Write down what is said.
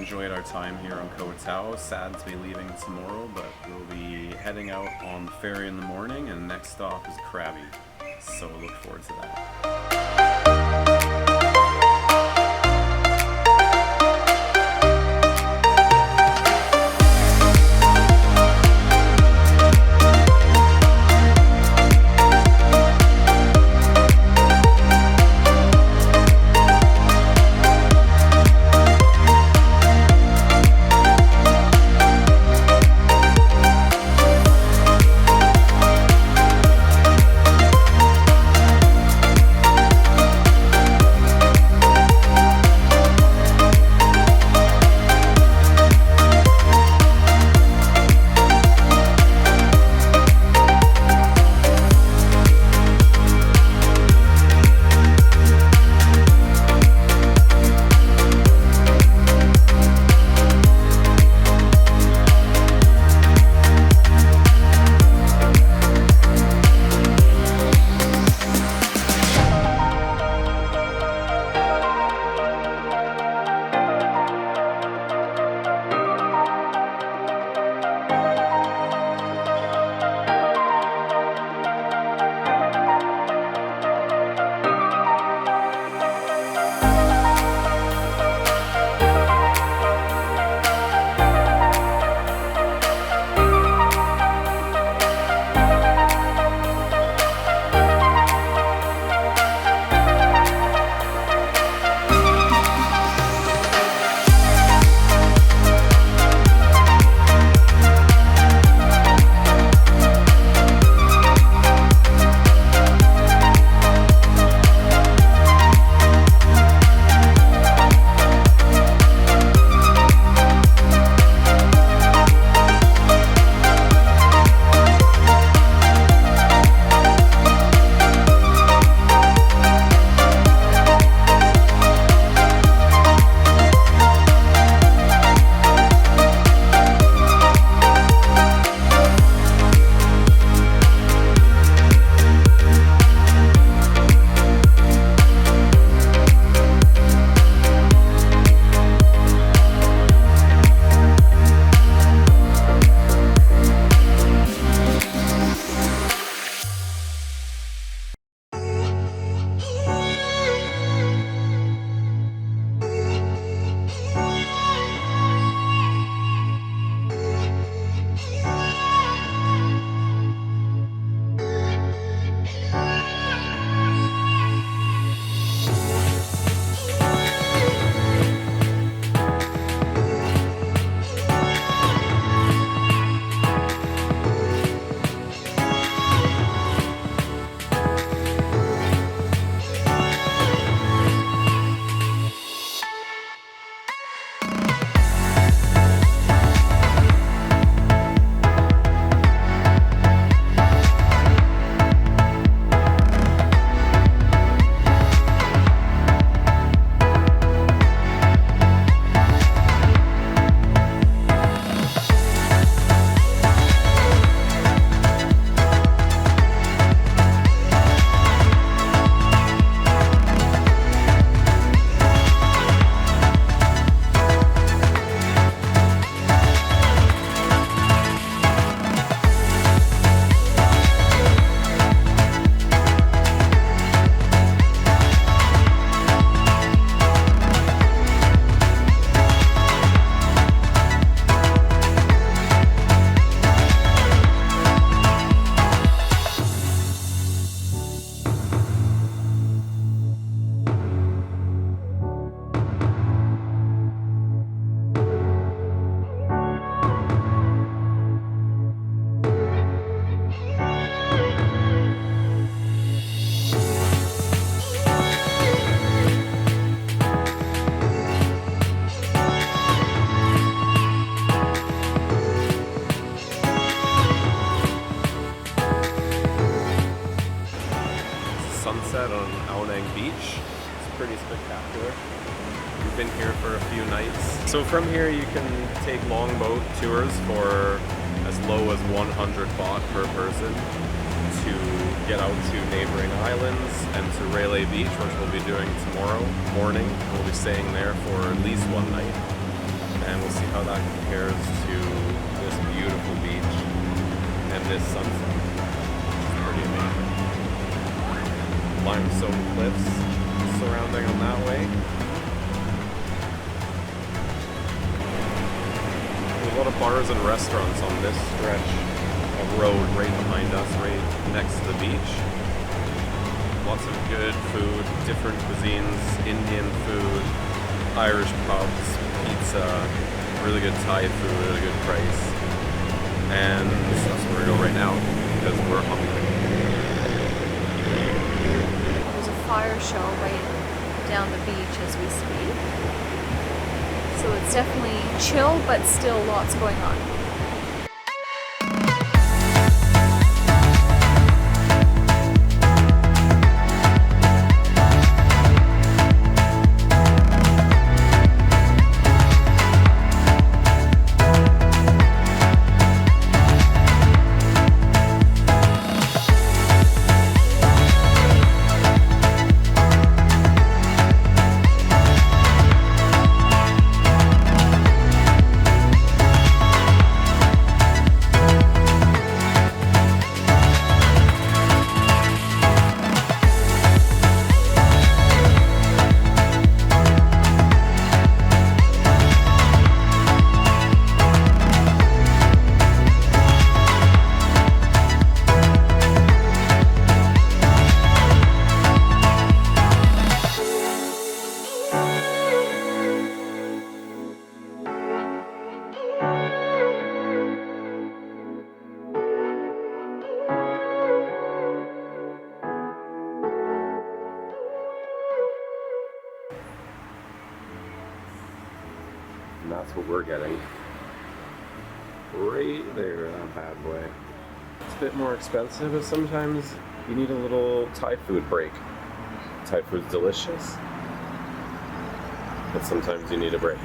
enjoyed our time here on Koh Tao. Sad to be leaving tomorrow, but we'll be heading out on the ferry in the morning, and next stop is Krabi. So look forward to that. Beach. It's pretty spectacular. We've been here for a few nights. So from here you can take longboat tours for as low as 100 baht per person to get out to neighboring islands and to Railay Beach, which we'll be doing tomorrow morning. We'll be staying there for at least one night. and we'll see how that compares to this beautiful beach and this sunset. It's pretty amazing. Limestone cliffs surrounding on that way. There's a lot of bars and restaurants on this stretch of road right behind us, right next to the beach. Lots of good food, different cuisines, Indian food, Irish pubs, pizza, really good Thai food at a good price. And that's where we go right now, because we're hungry. There's a fire show right down the beach as we speak. So it's definitely chill, but still lots going on. And that's what we're getting. Right there, that bad boy. It's a bit more expensive, but sometimes you need a little Thai food break. Thai food's delicious, but sometimes you need a break.